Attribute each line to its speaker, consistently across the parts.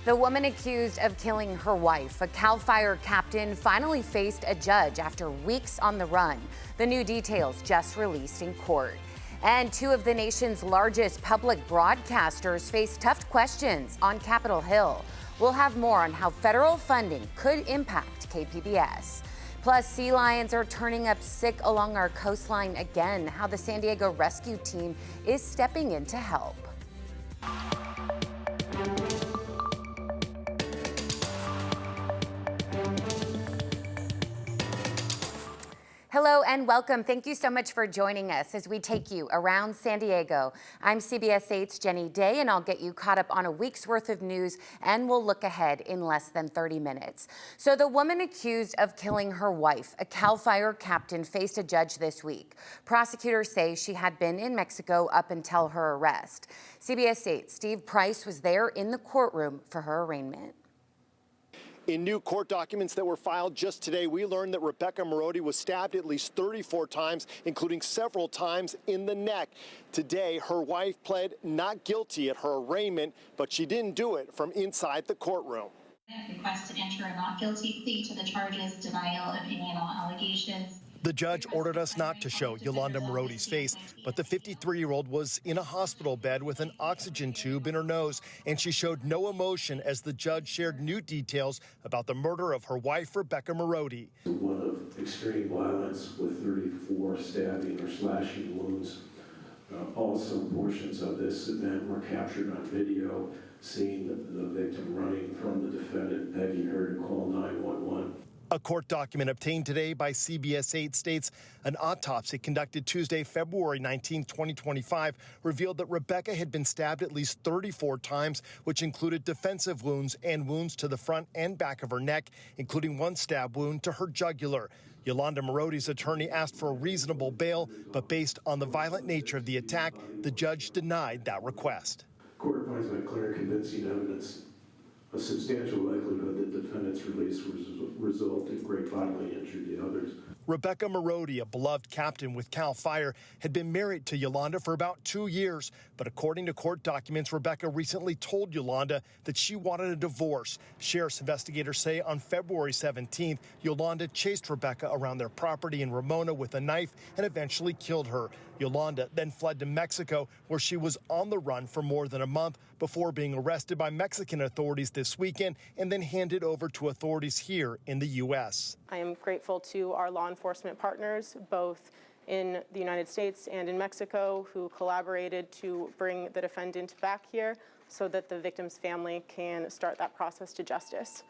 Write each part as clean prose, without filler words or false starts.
Speaker 1: The woman accused of killing her wife, a CAL FIRE captain, finally faced a judge after weeks on the run. The new details just released in court. And two of the nation's largest public broadcasters face tough questions on Capitol Hill. We'll have more on how federal funding could impact KPBS. Plus, sea lions are turning up sick along our coastline again, how the San Diego rescue team is stepping in to help. Hello and welcome. Thank you so much for joining us as we take you around San Diego. I'm CBS 8's Jenny Day, and I'll get you caught up on a week's worth of news, and we'll look ahead in less than 30 minutes. So the woman accused of killing her wife, a CAL FIRE captain, faced a judge this week. Prosecutors say she had been in Mexico up until her arrest. CBS 8's Steve Price was there in the courtroom for her arraignment.
Speaker 2: In new court documents that were filed just today, we learned that Rebecca Marodi was stabbed at least 34 times, including several times in the neck. Today, her wife pled not guilty at her arraignment, but she didn't do it from inside the courtroom.
Speaker 3: Request to enter a not guilty plea to the charges, denial of any and all allegations.
Speaker 2: The judge ordered us not to show Yolanda Marodi's face, but the 53-year-old was in a hospital bed with an oxygen tube in her nose, and she showed no emotion as the judge shared new details about the murder of her wife, Rebecca Marodi.
Speaker 4: One of extreme violence with 34 stabbing or slashing wounds. Also, portions of this event were captured on video, seeing the victim running from the defendant, begging her to call 911.
Speaker 2: A court document obtained today by CBS 8 states an autopsy conducted Tuesday, February 19, 2025, revealed that Rebecca had been stabbed at least 34 times, which included defensive wounds and wounds to the front and back of her neck, including one stab wound to her jugular. Yolanda Marodi's attorney asked for a reasonable bail, but based on the violent nature of the attack, the judge denied that request.
Speaker 4: Court finds by clear and convincing evidence a substantial likelihood that defendant's release will result in great bodily injury to others.
Speaker 2: Rebecca Marodi, a beloved captain with CAL FIRE, had been married to Yolanda for about 2 years. But according to court documents, Rebecca recently told Yolanda that she wanted a divorce. Sheriff's investigators say on February 17th, Yolanda chased Rebecca around their property in Ramona with a knife and eventually killed her. Yolanda then fled to Mexico, where she was on the run for more than a month before being arrested by Mexican authorities this weekend and then handed over to authorities here in the U.S.
Speaker 5: I am grateful to our law enforcement partners, both in the United States and in Mexico, who collaborated to bring the defendant back here so that the victim's family can start that process to justice.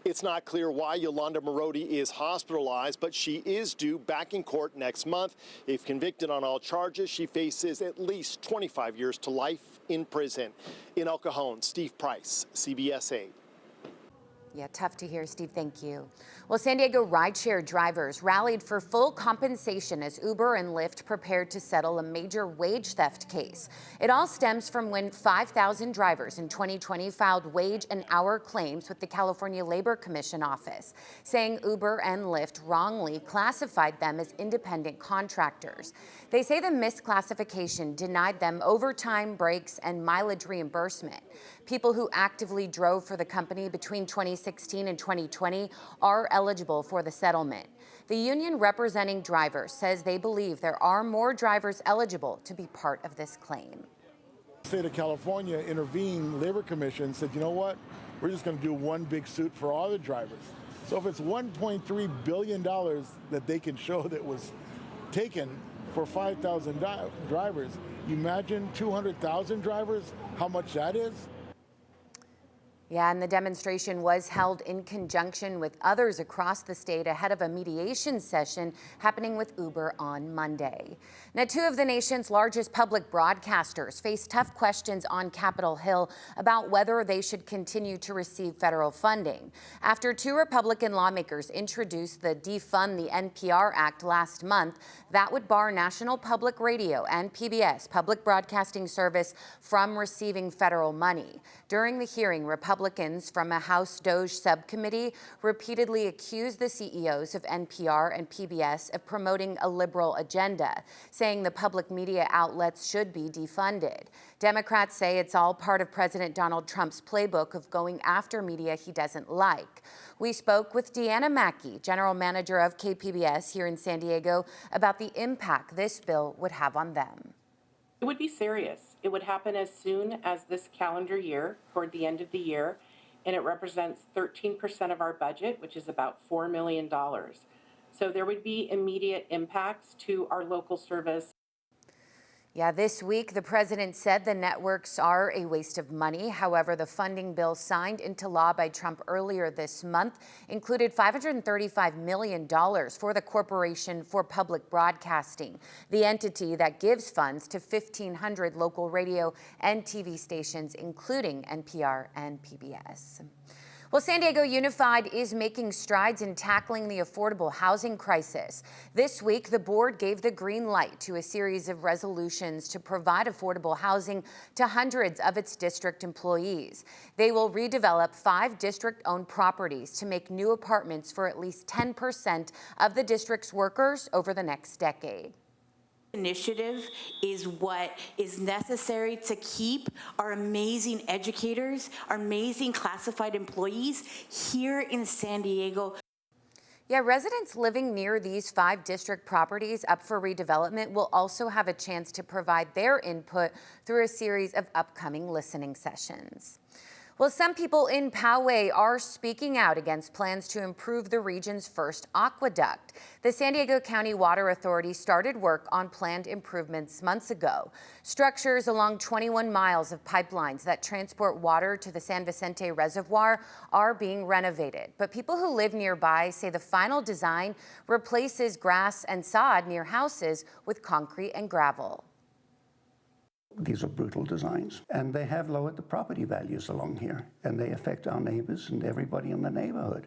Speaker 2: It's not clear why Yolanda Marodi is hospitalized, but she is due back in court next month. If convicted on all charges, she faces at least 25 years to life in prison. In El Cajon, Steve Price, CBS 8.
Speaker 1: Yeah, tough to hear, Steve. Thank you. Well, San Diego rideshare drivers rallied for full compensation as Uber and Lyft prepared to settle a major wage theft case. It all stems from when 5,000 drivers in 2020 filed wage and hour claims with the California Labor Commission office, saying Uber and Lyft wrongly classified them as independent contractors. They say the misclassification denied them overtime breaks and mileage reimbursement. People who actively drove for the company between 2016 and 2020 are eligible for the settlement. The union representing drivers says they believe there are more drivers eligible to be part of this claim.
Speaker 6: The state of California intervened, Labor Commission said, you know what, we're just going to do one big suit for all the drivers. So if it's $1.3 billion that they can show that was taken for 5,000 drivers, you imagine 200,000 drivers, how much that is?
Speaker 1: Yeah, and the demonstration was held in conjunction with others across the state ahead of a mediation session happening with Uber on Monday. Now, two of the nation's largest public broadcasters face tough questions on Capitol Hill about whether they should continue to receive federal funding. After two Republican lawmakers introduced the Defund the NPR Act last month, that would bar National Public Radio and PBS, Public Broadcasting Service, from receiving federal money. During the hearing, Republicans Republicans from a House DOJ subcommittee repeatedly accused the CEOs of NPR and PBS of promoting a liberal agenda, saying the public media outlets should be defunded. Democrats say it's all part of President Donald Trump's playbook of going after media he doesn't like. We spoke with Deanna Mackey, general manager of KPBS here in San Diego, about the impact this bill would have on them.
Speaker 7: It would be serious. It would happen as soon as this calendar year, toward the end of the year, and it represents 13% of our budget, which is about $4 million. So there would be immediate impacts to our local service.
Speaker 1: Yeah, this week, the president said the networks are a waste of money. However, the funding bill signed into law by Trump earlier this month included $535 million for the Corporation for Public Broadcasting, the entity that gives funds to 1,500 local radio and TV stations, including NPR and PBS. Well, San Diego Unified is making strides in tackling the affordable housing crisis. This week, the board gave the green light to a series of resolutions to provide affordable housing to hundreds of its district employees. They will redevelop 5 district-owned properties to make new apartments for at least 10% of the district's workers over the next decade.
Speaker 8: Initiative is what is necessary to keep our amazing educators, our amazing classified employees here in San Diego.
Speaker 1: Yeah, residents living near these 5 district properties up for redevelopment will also have a chance to provide their input through a series of upcoming listening sessions. Well, some people in Poway are speaking out against plans to improve the region's first aqueduct. The San Diego County Water Authority started work on planned improvements months ago. Structures along 21 miles of pipelines that transport water to the San Vicente Reservoir are being renovated. But people who live nearby say the final design replaces grass and sod near houses with concrete and gravel.
Speaker 9: These are brutal designs, and they have lowered the property values along here, and they affect our neighbors and everybody in the neighborhood.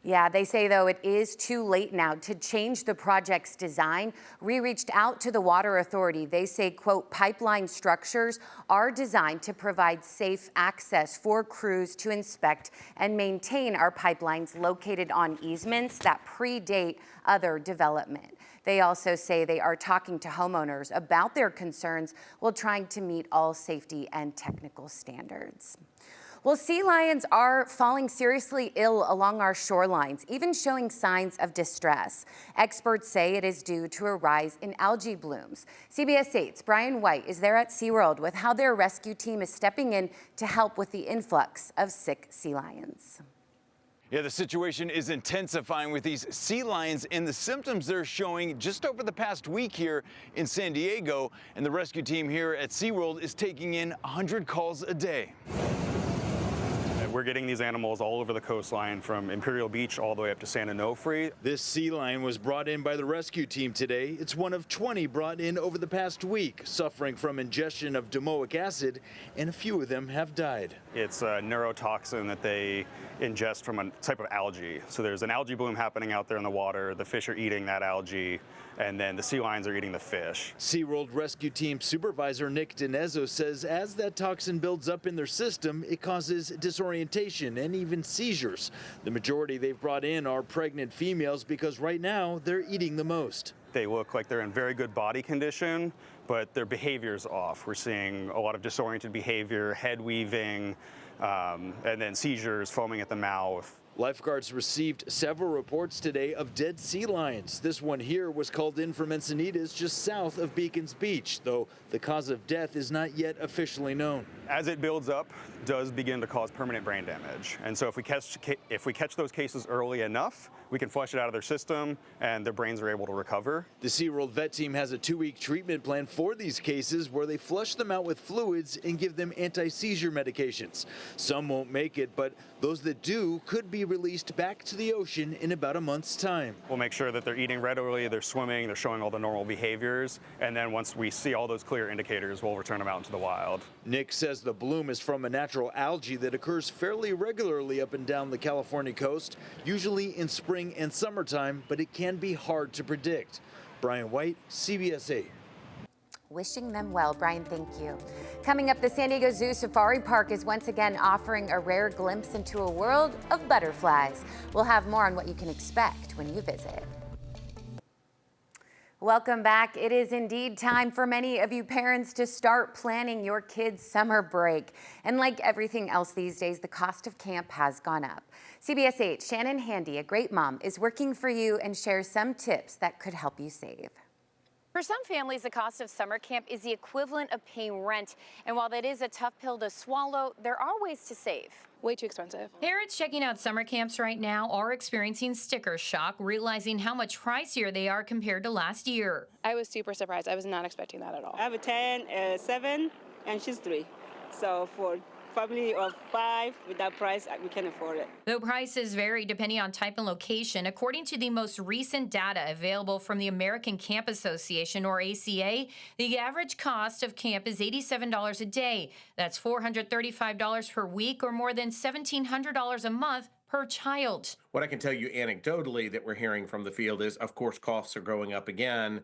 Speaker 1: Yeah, they say, though, it is too late now to change the project's design. We reached out to the Water Authority. They say, quote, pipeline structures are designed to provide safe access for crews to inspect and maintain our pipelines located on easements that predate other development. They also say they are talking to homeowners about their concerns while trying to meet all safety and technical standards. Well, sea lions are falling seriously ill along our shorelines, even showing signs of distress. Experts say it is due to a rise in algae blooms. CBS 8's Brian White is there at SeaWorld with how their rescue team is stepping in to help with the influx of sick sea lions.
Speaker 10: Yeah, the situation is intensifying with these sea lions and the symptoms they're showing just over the past week here in San Diego. And the rescue team here at SeaWorld is taking in 100 calls a day.
Speaker 11: We're getting these animals all over the coastline from Imperial Beach all the way up to San Onofre.
Speaker 12: This sea lion was brought in by the rescue team today. It's one of 20 brought in over the past week, suffering from ingestion of domoic acid, and a few of them have died.
Speaker 11: It's a neurotoxin that they ingest from a type of algae. So there's an algae bloom happening out there in the water. The fish are eating that algae, and then the sea lions are eating the fish.
Speaker 12: SeaWorld Rescue Team Supervisor Nick Dinezzo says as that toxin builds up in their system, it causes disorientation and even seizures. The majority they've brought in are pregnant females because right now they're eating the most.
Speaker 11: They look like they're in very good body condition, but their behavior's off. We're seeing a lot of disoriented behavior, head weaving, and then seizures, foaming at the mouth.
Speaker 12: Lifeguards received several reports today of dead sea lions. This one here was called in from Encinitas, just south of Beacons Beach, though the cause of death is not yet officially known.
Speaker 11: As it builds up, it does begin to cause permanent brain damage. And so if we catch those cases early enough, we can flush it out of their system and their brains are able to recover.
Speaker 12: The SeaWorld vet team has a 2-week treatment plan for these cases where they flush them out with fluids and give them anti-seizure medications. Some won't make it, but those that do could be released back to the ocean in about a month's time.
Speaker 11: We'll make sure that they're eating readily, they're swimming, they're showing all the normal behaviors, and then once we see all those clear indicators, we'll return them out into the wild.
Speaker 12: Nick says the bloom is from a natural algae that occurs fairly regularly up and down the California coast, usually in spring and summertime, but it can be hard to predict. Brian White, CBS 8.
Speaker 1: Wishing them well, Brian, thank you. Coming up, the San Diego Zoo Safari Park is once again offering a rare glimpse into a world of butterflies. We'll have more on what you can expect when you visit. Welcome back. It is indeed time for many of you parents to start planning your kids' summer break. And like everything else these days, the cost of camp has gone up. CBS 8's Shannon Handy, a great mom, is working for you and shares some tips that could help you save.
Speaker 13: For some families, the cost of summer camp is the equivalent of paying rent. And while that is a tough pill to swallow, there are ways to save.
Speaker 14: Way too expensive.
Speaker 15: Parents checking out summer camps right now are experiencing sticker shock, realizing how much pricier they are compared to last year.
Speaker 14: I was super surprised. I was not expecting that at all.
Speaker 16: I have a 10, 7, and she's 3. So for family of 5, with that price, we can afford it.
Speaker 15: Though prices vary depending on type and location, according to the most recent data available from the American Camp Association, or ACA, the average cost of camp is $87 a day. That's $435 per week, or more than $1,700 a month per child.
Speaker 17: What I can tell you anecdotally that we're hearing from the field is, of course, costs are going up again,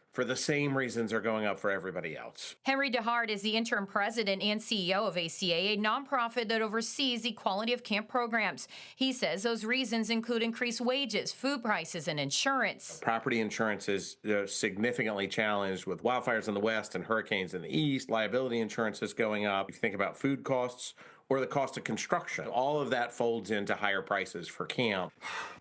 Speaker 17: for the same reasons are going up for everybody else.
Speaker 15: Henry DeHart is the interim president and CEO of ACA, a nonprofit that oversees the quality of camp programs. He says those reasons include increased wages, food prices, and insurance.
Speaker 17: Property insurance is significantly challenged with wildfires in the west and hurricanes in the east. Liability insurance is going up. If you think about food costs or the cost of construction, all of that folds into higher prices for camp.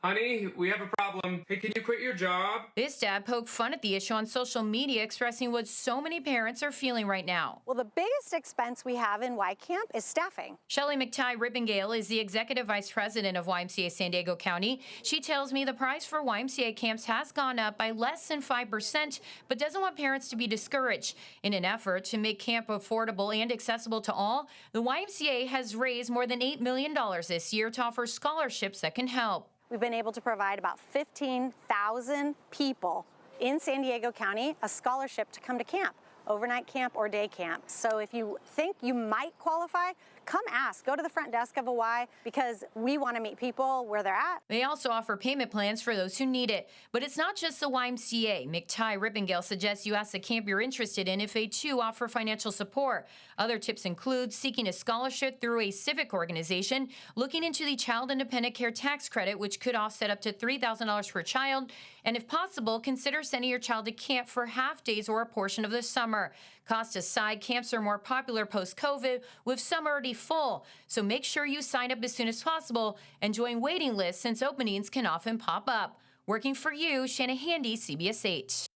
Speaker 18: Honey, we have a problem. Hey, can you quit your job?
Speaker 15: This dad poked fun at the issue on social media, expressing what so many parents are feeling right now.
Speaker 19: Well, the biggest expense we have in Y Camp is staffing.
Speaker 15: Shelley McTighe-Rippengale is the executive vice president of YMCA San Diego County. She tells me the price for YMCA camps has gone up by less than 5%, but doesn't want parents to be discouraged. In an effort to make camp affordable and accessible to all, the YMCA has raised more than $8 million this year to offer scholarships that can help.
Speaker 19: We've been able to provide about 15,000 people in San Diego County a scholarship to come to camp, overnight camp or day camp. So if you think you might qualify, come ask. Go to the front desk of a Y, because we want to meet people where they're at.
Speaker 15: They also offer payment plans for those who need it. But it's not just the YMCA. McTighe-Rippengale suggests you ask the camp you're interested in if they too offer financial support. Other tips include seeking a scholarship through a civic organization, looking into the Child Independent Care Tax Credit, which could offset up to $3,000 per child, and if possible, consider sending your child to camp for half days or a portion of the summer. Cost aside, camps are more popular post-COVID, with some already full. So make sure you sign up as soon as possible and join waiting lists, since openings can often pop up. Working for you, Shannon Handy, CBS 8.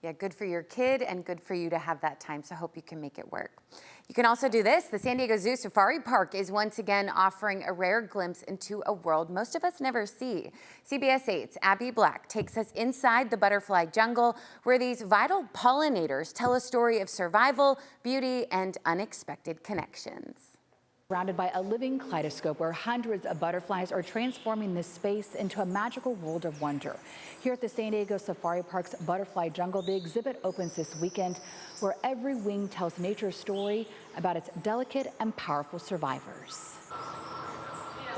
Speaker 1: Yeah, good for your kid and good for you to have that time, so I hope you can make it work. You can also do this. The San Diego Zoo Safari Park is once again offering a rare glimpse into a world most of us never see. CBS 8's Abby Black takes us inside the butterfly jungle, where these vital pollinators tell a story of survival, beauty, and unexpected connections.
Speaker 20: Surrounded by a living kaleidoscope where hundreds of butterflies are transforming this space into a magical world of wonder. Here at the San Diego Safari Park's Butterfly Jungle, the exhibit opens this weekend, where every wing tells nature's story about its delicate and powerful survivors.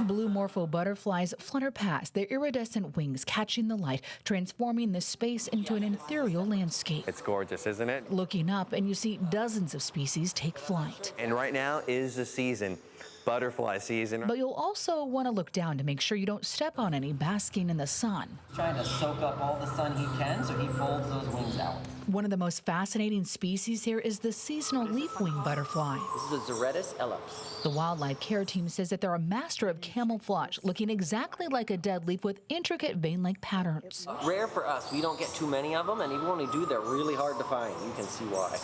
Speaker 21: Blue morpho butterflies flutter past, their iridescent wings catching the light, transforming the space into an ethereal landscape.
Speaker 22: It's gorgeous, isn't it?
Speaker 21: Looking up and you see dozens of species take flight.
Speaker 22: And right now is the season, butterfly season.
Speaker 21: But you'll also want to look down to make sure you don't step on any basking in the sun.
Speaker 23: Trying to soak up all the sun he can, so he folds those wings out.
Speaker 21: One of the most fascinating species here is the seasonal leaf-wing butterfly.
Speaker 23: This is the Zeretis elops.
Speaker 21: The wildlife care team says that they're a master of camouflage, looking exactly like a dead leaf with intricate vein-like patterns.
Speaker 23: Rare for us. We don't get too many of them, and even when we do, they're really hard to find. You can see why.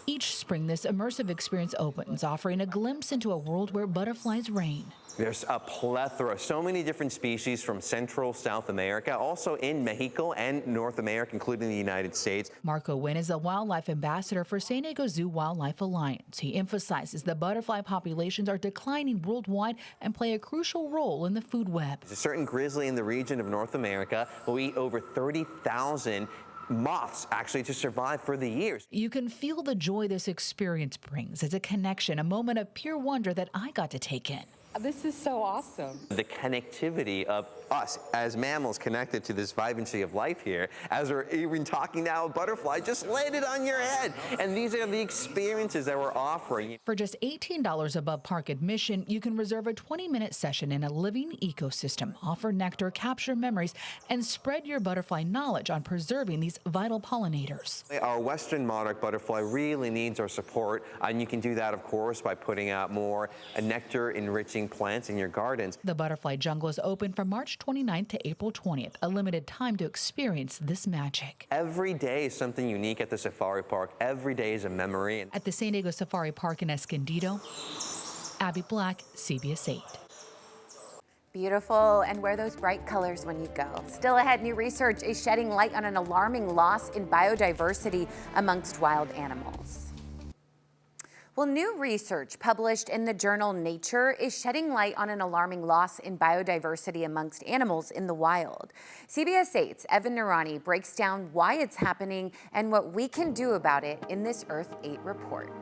Speaker 21: Each spring, this immersive experience opens, offering a glimpse into a world where butterflies reign.
Speaker 22: There's a plethora, so many different species from Central South America, also in Mexico and North America, including the United States.
Speaker 21: Marco Nguyen is the wildlife ambassador for San Diego Zoo Wildlife Alliance. He emphasizes the butterfly populations are declining worldwide and play a crucial role in the food web.
Speaker 22: A certain grizzly in the region of North America will eat over 30,000 moths actually to survive for the years.
Speaker 21: You can feel the joy this experience brings. It's a connection, a moment of pure wonder that I got to take in.
Speaker 3: This is so awesome.
Speaker 22: The connectivity of us as mammals connected to this vibrancy of life here, as we're even talking now, a butterfly just landed on your head. And these are the experiences that we're offering.
Speaker 21: For just $18 above park admission, you can reserve a 20-minute session in a living ecosystem, offer nectar, capture memories, and spread your butterfly knowledge on preserving these vital pollinators.
Speaker 22: Our western monarch butterfly really needs our support, and you can do that, of course, by putting out more nectar-enriching plants in your gardens.
Speaker 21: The butterfly jungle is open from March 29th to April 20th, a limited time to experience this magic.
Speaker 22: Every day is something unique at the safari park. Every day is a memory.
Speaker 21: At the San Diego Safari Park in Escondido, Abby Black, CBS 8.
Speaker 1: Beautiful, and wear those bright colors when you go. Still ahead, new research is shedding light on an alarming loss in biodiversity amongst wild animals. Well, new research published in the journal Nature is shedding light on an alarming loss in biodiversity amongst animals in the wild. CBS 8's Evan Narani breaks down why it's happening and what we can do about it in this Earth 8 report.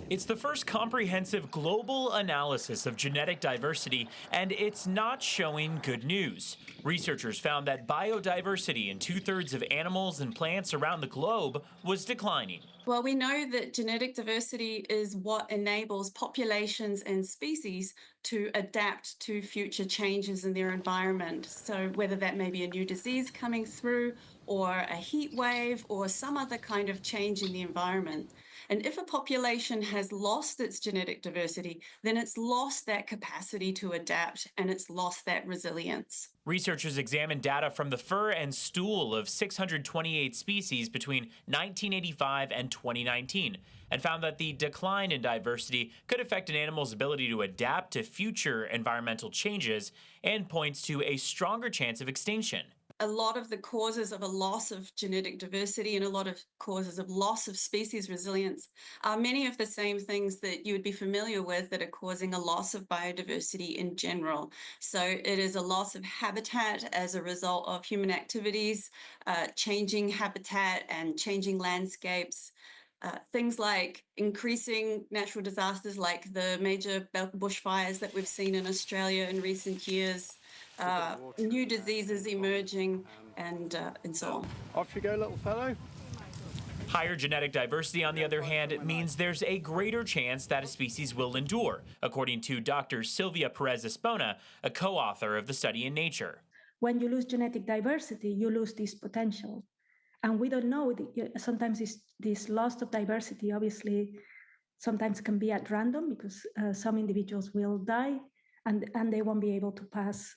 Speaker 4: It's the first comprehensive global analysis of genetic diversity, and it's not showing good news. Researchers found that biodiversity in 2/3 of animals and plants around the globe was declining.
Speaker 5: Well, we know that genetic diversity is what enables populations and species to adapt to future changes in their environment. So whether that may be a new disease coming through or a heat wave or some other kind of change in the environment. And if a population has lost its genetic diversity, then it's lost that capacity to adapt and it's lost that resilience.
Speaker 4: Researchers examined data from the fur and stool of 628 species between 1985 and 2019 and found that the decline in diversity could affect an animal's ability to adapt to future environmental changes and points to a stronger chance of extinction.
Speaker 5: A lot of the causes of a loss of genetic diversity and a lot of causes of loss of species resilience are many of the same things that you would be familiar with that are causing a loss of biodiversity in general. So it is a loss of habitat as a result of human activities, changing habitat and changing landscapes. Things like increasing natural disasters like the major bushfires that we've seen in Australia in recent years, new diseases emerging, and so on.
Speaker 4: Off you go, little fellow. Higher genetic diversity, on the other hand, means there's a greater chance that a species will endure, according to Dr. Sylvia Perez-Espona, a co-author of the study in Nature.
Speaker 24: When you lose genetic diversity, you lose this potential. And we don't know, sometimes this loss of diversity obviously sometimes can be at random because some individuals will die and they won't be able to pass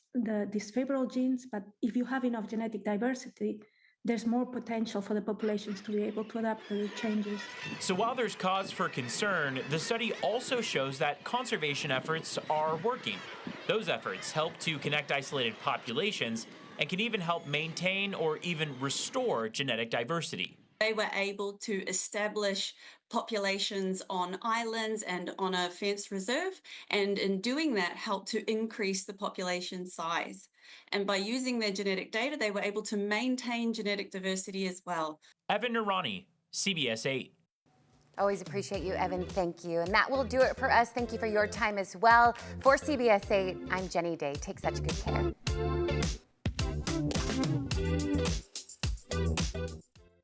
Speaker 24: these favorable genes. But if you have enough genetic diversity, there's more potential for the populations to be able to adapt to the changes.
Speaker 4: So while there's cause for concern, the study also shows that conservation efforts are working. Those efforts help to connect isolated populations and can even help maintain or even restore genetic diversity.
Speaker 5: They were able to establish populations on islands and on a fenced reserve, and in doing that helped to increase the population size. And by using their genetic data, they were able to maintain genetic diversity as well.
Speaker 4: Evan Narani, CBS 8.
Speaker 1: Always appreciate you, Evan. Thank you. And that will do it for us. Thank you for your time as well. For CBS 8, I'm Jenny Day. Take such good care.